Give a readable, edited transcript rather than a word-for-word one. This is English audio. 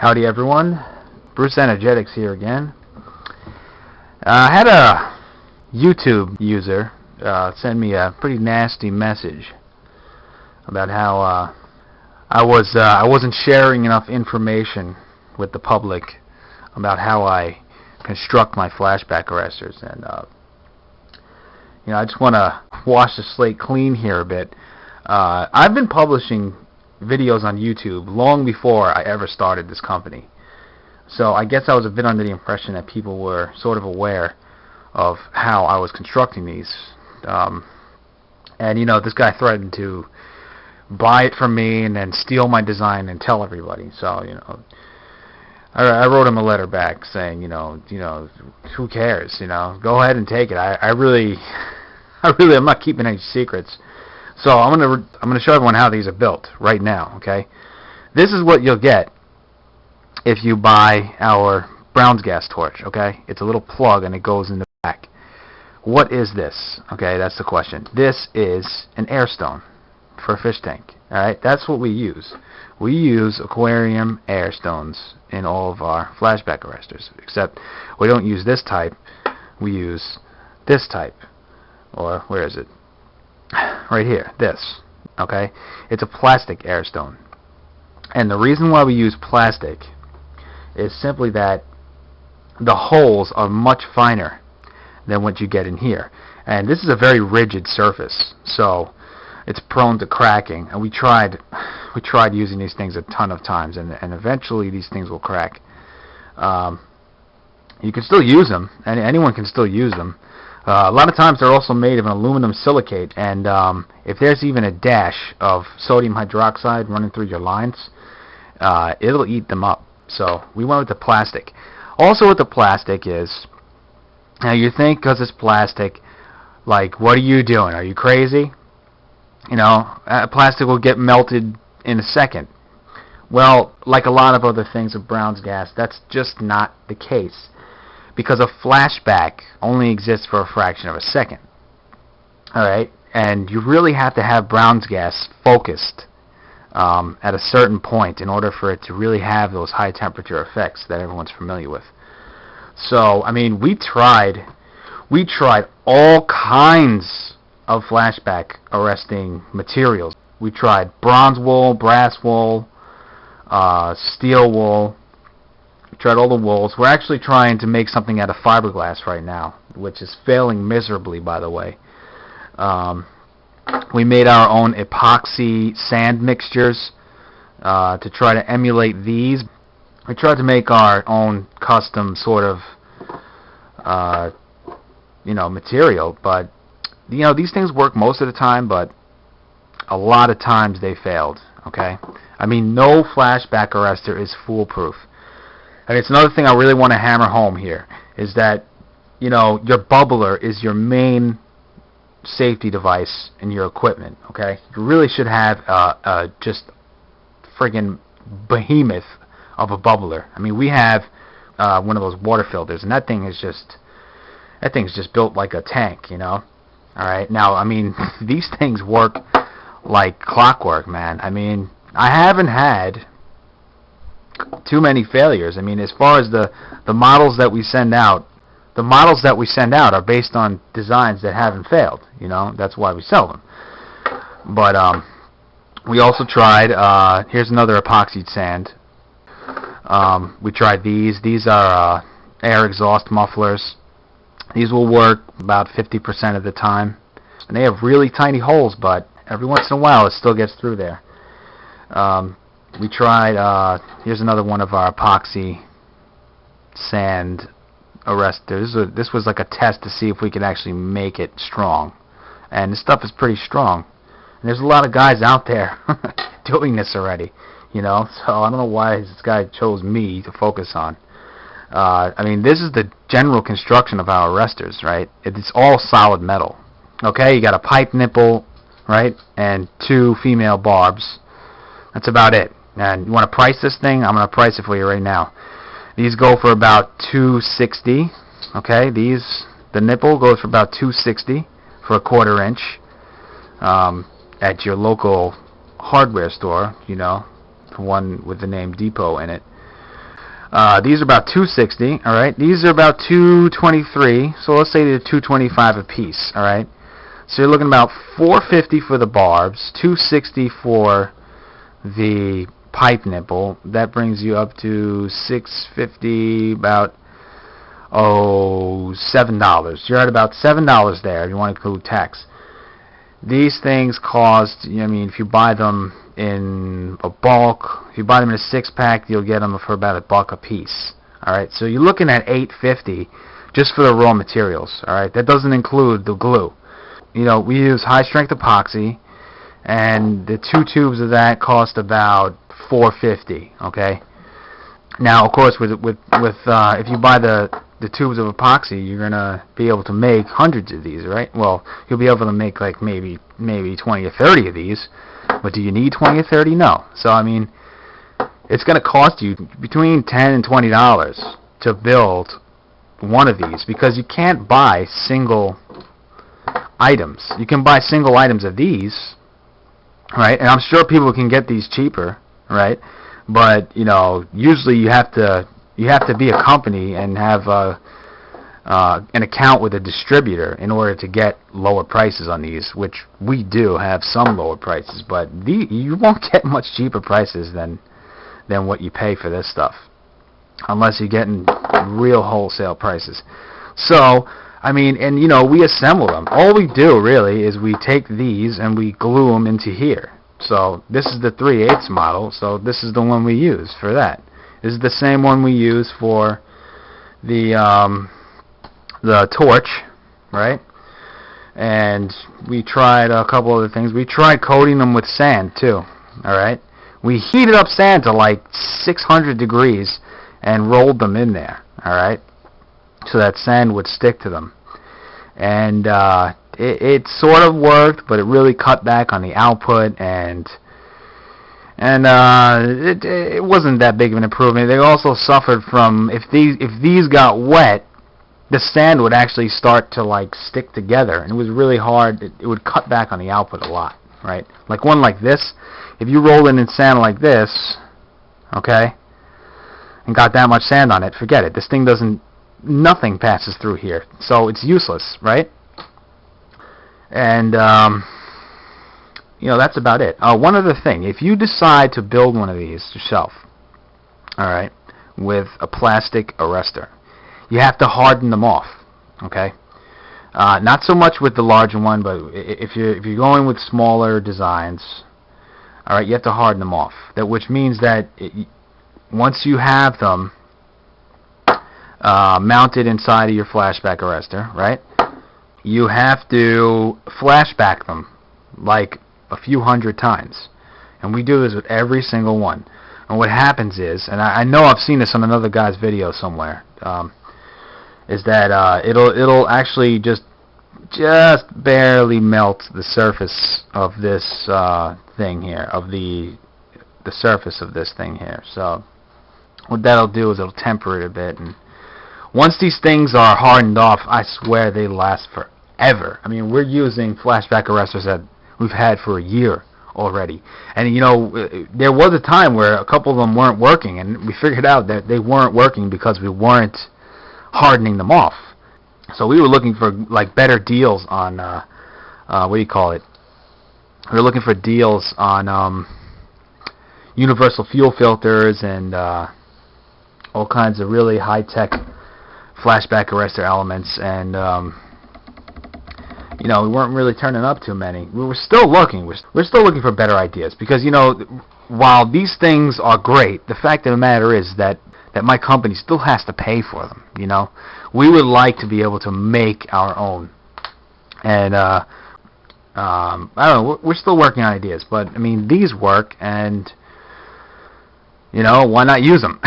Howdy everyone, Bruce Energetics here again. I had a YouTube user send me a pretty nasty message about how I wasn't sharing enough information with the public about how I construct my flashback arresters, and I just want to wash the slate clean here a bit. I've been publishing videos on YouTube long before I ever started this company. So I guess I was a bit under the impression that people were sort of aware of how I was constructing these. And this guy threatened to buy it from me and then steal my design and tell everybody. So, I wrote him a letter back saying, who cares? Go ahead and take it. I'm not keeping any secrets. So I'm gonna show everyone how these are built right now. Okay, this is what you'll get if you buy our Brown's gas torch. Okay, it's a little plug and it goes in the back. What is this? Okay, that's the question. This is an air stone for a fish tank. All right, that's what we use. We use aquarium air stones in all of our flashback arresters, except we don't use this type. We use this type, or where is it? Right here, this. Okay, it's a plastic air stone, and the reason why we use plastic is simply that the holes are much finer than what you get in here, and this is a very rigid surface, so it's prone to cracking. And we tried using these things a ton of times, and eventually these things will crack. You can still use them, and anyone can still use them. A lot of times they're also made of an aluminum silicate, and if there's even a dash of sodium hydroxide running through your lines, it'll eat them up. So we went with the plastic. Also with the plastic is, now you think because it's plastic, like, what are you doing? Are you crazy? Plastic will get melted in a second. Well, like a lot of other things with Brown's gas, that's just not the case, because a flashback only exists for a fraction of a second. Alright, and you really have to have Brown's gas focused at a certain point in order for it to really have those high temperature effects that everyone's familiar with. So, we tried all kinds of flashback arresting materials. We tried bronze wool, brass wool, steel wool. We tried all the wools. We're actually trying to make something out of fiberglass right now, which is failing miserably, by the way. We made our own epoxy sand mixtures to try to emulate these. We tried to make our own custom sort of material, but these things work most of the time, but a lot of times they failed. Okay, no flashback arrestor is foolproof. And it's another thing I really want to hammer home here, is that your bubbler is your main safety device in your equipment. Okay, you really should have just friggin' behemoth of a bubbler. We have one of those water filters, and that thing's just built like a tank. Alright, now these things work like clockwork, man. I haven't had too many failures. As far as the models that we send out, are based on designs that haven't failed. That's why we sell them. But we also tried, here's another epoxy sand. We tried these. These are air exhaust mufflers. These will work about 50% of the time. And they have really tiny holes, but every once in a while it still gets through there. We tried, here's another one of our epoxy sand arresters. This was like a test to see if we could actually make it strong. And this stuff is pretty strong. And there's a lot of guys out there doing this already, so I don't know why this guy chose me to focus on. This is the general construction of our arresters, right? It's all solid metal. Okay, you got a pipe nipple, right, and 2 female barbs. That's about it. And you want to price this thing? I'm going to price it for you right now. These go for about $260. Okay, the nipple goes for about $260 for a 1/4 inch at your local hardware store, the one with the name Depot in it. These are about $260. All right. These are about $223. So let's say they're $225 a piece. All right. So you're looking about $450 for the barbs, $260 for the pipe nipple. That brings you up to $650, about $7. You're at about $7 there if you want to include tax. These things cost, I mean, if you buy them in a bulk, if you buy them in a 6-pack, you'll get them for about $1 a piece. Alright, so you're looking at $8.50 just for the raw materials. Alright, that doesn't include the glue. You know, we use high strength epoxy, and the 2 tubes of that cost about $4.50. Okay. Now, of course, with if you buy the tubes of epoxy, you're gonna be able to make hundreds of these, right? Well, you'll be able to make like maybe 20 or 30 of these, but do you need 20 or 30? No. So I mean, it's gonna cost you between $10 and $20 to build one of these, because you can't buy single items. You can buy single items of these, right? And I'm sure people can get these cheaper, right? But you know, usually you have to be a company and have an account with a distributor in order to get lower prices on these, which we do have some lower prices, but you won't get much cheaper prices than what you pay for this stuff, unless you're getting real wholesale prices. So, I mean, and you know, we assemble them. All we do really is we take these and we glue them into here. So this is the 3/8 model, so this is the one we use for that. This is the same one we use for the torch, right? And we tried a couple other things. We tried coating them with sand too. All right. We heated up sand to like 600 degrees and rolled them in there. All right, so that sand would stick to them. And it sort of worked, but it really cut back on the output, and it wasn't that big of an improvement. They also suffered from, if these got wet, the sand would actually start to like stick together, and it was really hard. It would cut back on the output a lot, right? Like one like this, if you rolled it in sand like this, okay, and got that much sand on it, forget it. This thing nothing passes through here, so it's useless, right? And you know, that's about it. One other thing, if you decide to build one of these yourself, all right, with a plastic arrestor, you have to harden them off, okay? Not so much with the larger one, but if you're going with smaller designs, all right, you have to harden them off. Which means that once you have them mounted inside of your flashback arrestor, right, you have to flashback them like a few hundred times. And we do this with every single one. And what happens is, and I know I've seen this on another guy's video somewhere, is that it'll actually just barely melt the surface of this thing here, of the surface of this thing here. So what that'll do is it'll temper it a bit, and once these things are hardened off, I swear they last forever. I mean, we're using flashback arrestors that we've had for a year already. And you know, there was a time where a couple of them weren't working, and we figured out that they weren't working because we weren't hardening them off. So we were looking for like better deals on what do you call it? We were looking for deals on universal fuel filters and all kinds of really high-tech flashback arrestor elements, and you know, we weren't really turning up too many. We were still looking. We're still looking for better ideas, because you know, while these things are great, the fact of the matter is that my company still has to pay for them. You know, we would like to be able to make our own, and I don't know. We're still working on ideas, but I mean, these work, and you know, why not use them?